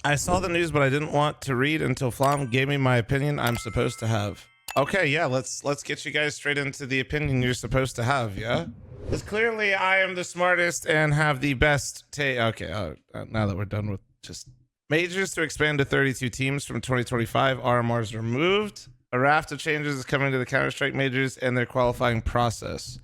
I saw the news, but I didn't want to read until fl0m gave me my opinion I'm supposed to have. Okay, yeah, let's get you guys straight into the opinion you're supposed to have, yeah? Because clearly I am the smartest and have the best okay, now that we're done with just majors to expand to 32 teams from 2025, RMRs removed. A raft of changes is coming to the Counter-Strike majors and their qualifying process.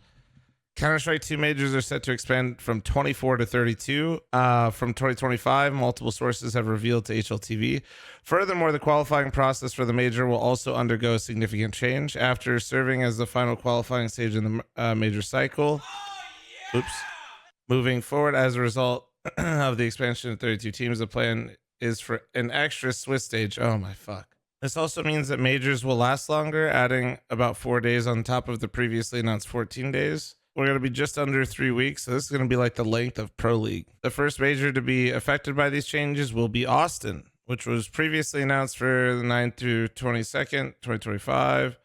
Counter-Strike 2 majors are set to expand from 24 to 32 from 2025. Multiple sources have revealed to HLTV. Furthermore, the qualifying process for the major will also undergo a significant change. After serving as the final qualifying stage in the major cycle, moving forward as a result of the expansion of 32 teams, the plan is for an extra Swiss stage. Oh my fuck. This also means that majors will last longer, adding about 4 days on top of the previously announced 14 days. We're going to be just under 3 weeks, so this is going to be like the length of Pro League. The first major to be affected by these changes will be Austin, which was previously announced for the 9th through 22nd, 2025.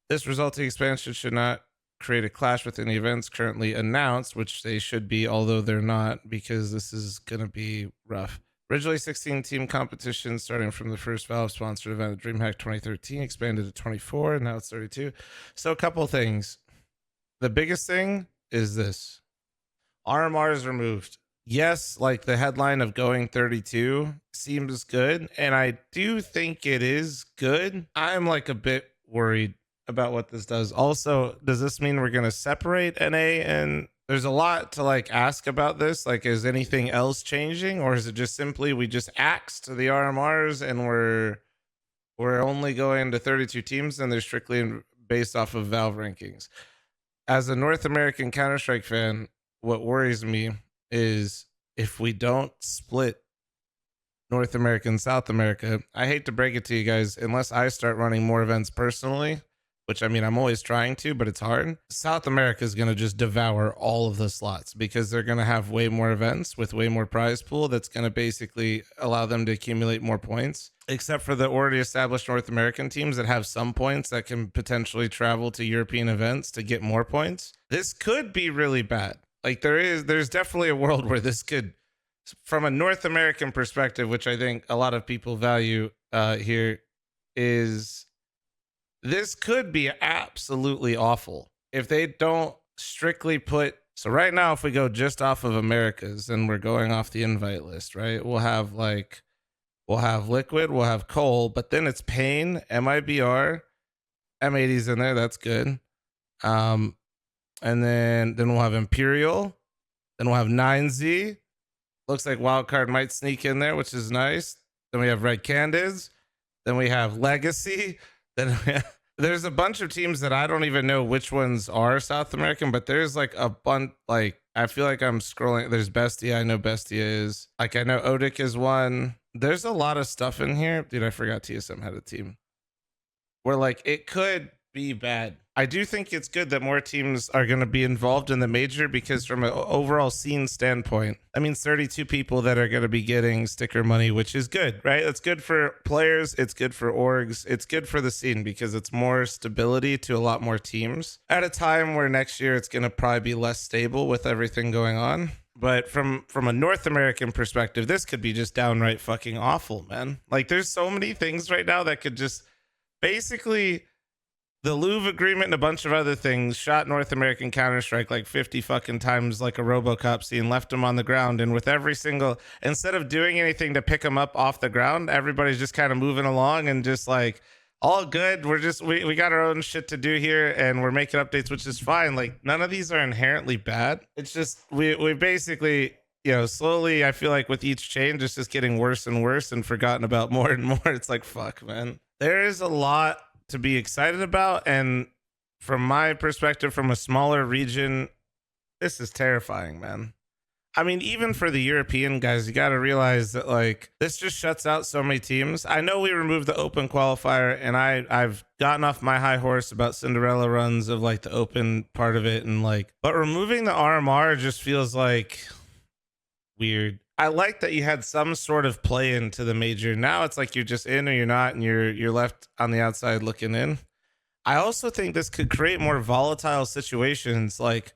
This resulting expansion should not create a clash with any events currently announced, which they should be, although they're not, because this is going to be rough. Originally 16 team competition starting from the first Valve sponsored event at DreamHack 2013, expanded to 24, and now it's 32. So a couple things. The biggest thing is this. RMRs removed. Yes, like the headline of going 32 seems good, and I do think it is good. I'm like a bit worried about what this does. Also, does this mean we're going to separate NA? And there's a lot to like ask about this. Like, is anything else changing, or is it just simply we just axed the RMRs and we're only going to 32 teams and they're strictly based off of Valve rankings? As a North American Counter-Strike fan, what worries me is if we don't split North America and South America, I hate to break it to you guys, unless I start running more events personally, which I mean, I'm always trying to, but it's hard. South America is going to just devour all of the slots because they're going to have way more events with way more prize pool. That's going to basically allow them to accumulate more points, except for the already established North American teams that have some points that can potentially travel to European events to get more points. This could be really bad. Like there's definitely a world where this could, from a North American perspective, which I think a lot of people value here, is this could be absolutely awful if they don't strictly put. So right now, if we go just off of Americas and we're going off the invite list, right? We'll have Liquid, we'll have Cole, but then it's Pain, MIBR, M80's in there. That's good. And then we'll have Imperial. Then we'll have 9Z. Looks like Wildcard might sneak in there, which is nice. Then we have Red Candids. Then we have Legacy. Then there's a bunch of teams that I don't even know which ones are South American, but there's like a bunch. Like I feel like I'm scrolling. There's Bestia. I know Bestia is. Like I know Odic is one. There's a lot of stuff in here. Dude, I forgot TSM had a team. Where like it could be bad. I do think it's good that more teams are going to be involved in the major, because from an overall scene standpoint, that means 32 people that are going to be getting sticker money, which is good, right? It's good for players. It's good for orgs. It's good for the scene because it's more stability to a lot more teams at a time where next year it's going to probably be less stable with everything going on. But from a North American perspective, this could be just downright fucking awful, man. Like there's so many things right now that could just basically... The Louvre agreement and a bunch of other things shot North American Counter-Strike like 50 fucking times like a RoboCop scene, left them on the ground. And with every single, instead of doing anything to pick them up off the ground, everybody's just kind of moving along and just like, all good. We're just, we got our own shit to do here and we're making updates, which is fine. Like none of these are inherently bad. It's just, we basically, you know, slowly, I feel like with each change, it's just getting worse and worse and forgotten about more and more. It's like, fuck, man. There is a lot to be excited about, and from my perspective, from a smaller region, this is terrifying, man. I mean, even for the European guys, you got to realize that like this just shuts out so many teams. I know we removed the open qualifier, and I've gotten off my high horse about Cinderella runs of like the open part of it, and like, but removing the RMR just feels like weird. I like that you had some sort of play into the major. Now it's like you're just in or you're not, and you're left on the outside looking in. I also think this could create more volatile situations. Like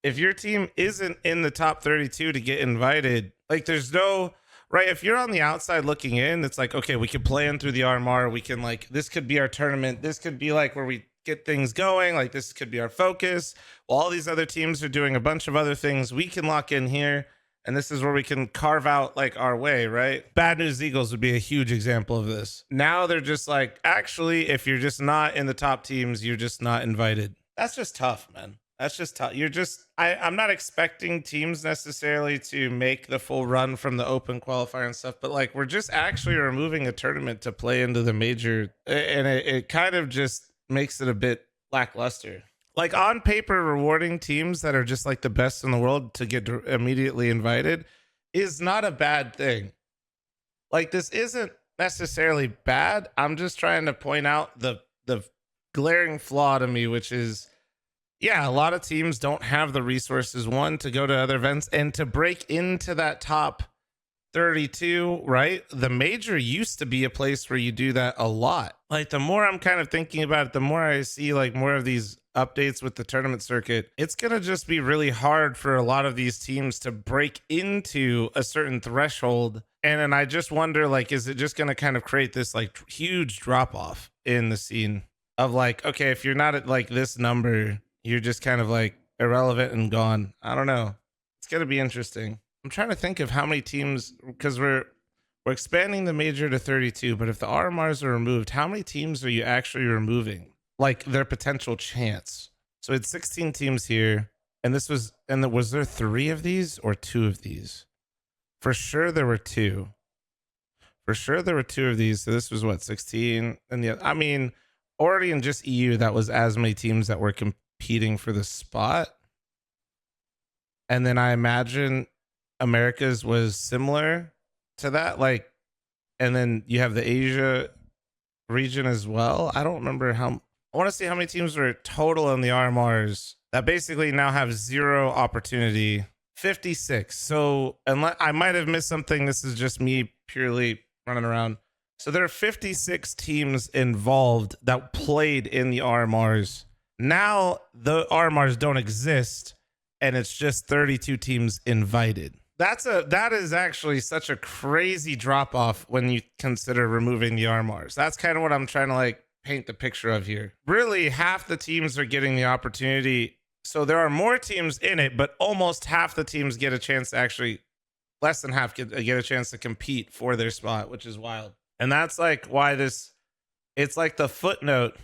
if your team isn't in the top 32 to get invited, like there's no right? If you're on the outside looking in, it's like, okay, we can play in through the RMR. We can like, this could be our tournament. This could be like where we get things going. Like this could be our focus. While all these other teams are doing a bunch of other things, we can lock in here. And this is where we can carve out like our way, right? Bad News Eagles would be a huge example of this. Now they're just like, actually, if you're just not in the top teams, you're just not invited. That's just tough, man. That's just tough. You're just, I'm not expecting teams necessarily to make the full run from the open qualifier and stuff, but like we're just actually removing a tournament to play into the major. And it kind of just makes it a bit lackluster. Like on paper, rewarding teams that are just like the best in the world to get immediately invited is not a bad thing. Like this isn't necessarily bad. I'm just trying to point out the glaring flaw to me, which is, yeah, a lot of teams don't have the resources, one, to go to other events and to break into that top 32, right? The major used to be a place where you do that a lot. Like the more I'm kind of thinking about it, the more I see like more of these updates with the tournament circuit, it's going to just be really hard for a lot of these teams to break into a certain threshold. And then I just wonder, like, is it just going to kind of create this like huge drop off in the scene of like, okay, if you're not at like this number, you're just kind of like irrelevant and gone. I don't know. It's going to be interesting. I'm trying to think of how many teams, because we're expanding the major to 32, but if the RMRs are removed, how many teams are you actually removing? Like their potential chance. So it's 16 teams here, and this was, and was there 3 of these or 2 of these? For sure there were 2. For sure there were 2 of these. So this was what, 16? And the, I mean, already in just EU, that was as many teams that were competing for the spot. And then I imagine America's was similar to that, like, and then you have the Asia region as well. I don't remember how. I want to see how many teams were total in the RMRs that basically now have 0 opportunity. 56. So unless I might have missed something, this is just me purely running around. So there are 56 teams involved that played in the RMRs. Now the RMRs don't exist, and it's just 32 teams invited. That is actually such a crazy drop off when you consider removing the RMRs. That's kind of what I'm trying to like paint the picture of here. Really, half the teams are getting the opportunity. So there are more teams in it, but almost half the teams get a chance to actually, less than half get a chance to compete for their spot, which is wild. And that's like why this, it's like the footnote,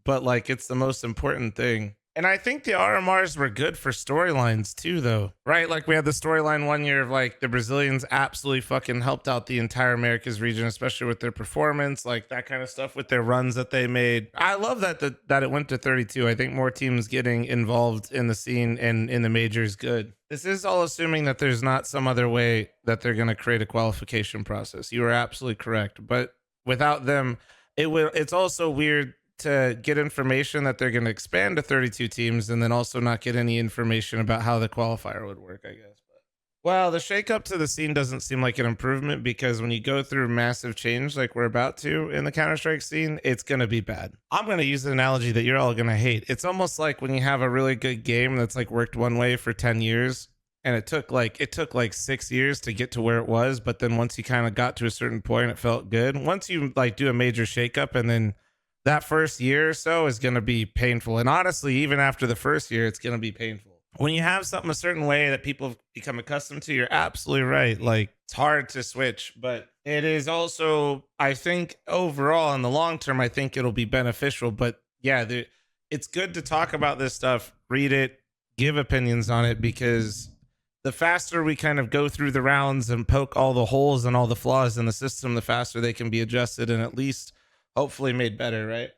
but like it's the most important thing. And I think the RMRs were good for storylines too, though, right? Like we had the storyline one year of like the Brazilians absolutely fucking helped out the entire Americas region, especially with their performance, like that kind of stuff with their runs that they made. I love that it went to 32. I think more teams getting involved in the scene and in the major is good. This is all assuming that there's not some other way that they're going to create a qualification process. You are absolutely correct. But without them, it's also weird to get information that they're going to expand to 32 teams and then also not get any information about how the qualifier would work, I guess. But well, the shakeup to the scene doesn't seem like an improvement, because when you go through massive change like we're about to in the Counter-Strike scene, it's going to be bad. I'm going to use an analogy that you're all going to hate. It's almost like when you have a really good game that's like worked one way for 10 years and it took like 6 years to get to where it was, but then once you kind of got to a certain point, it felt good. Once you like do a major shakeup, and then that first year or so is going to be painful. And honestly, even after the first year, it's going to be painful. When you have something a certain way that people have become accustomed to, you're absolutely right. Like it's hard to switch, but it is also, I think overall in the long term, I think it'll be beneficial. But yeah, it's good to talk about this stuff, read it, give opinions on it, because the faster we kind of go through the rounds and poke all the holes and all the flaws in the system, the faster they can be adjusted and at least hopefully made better, right?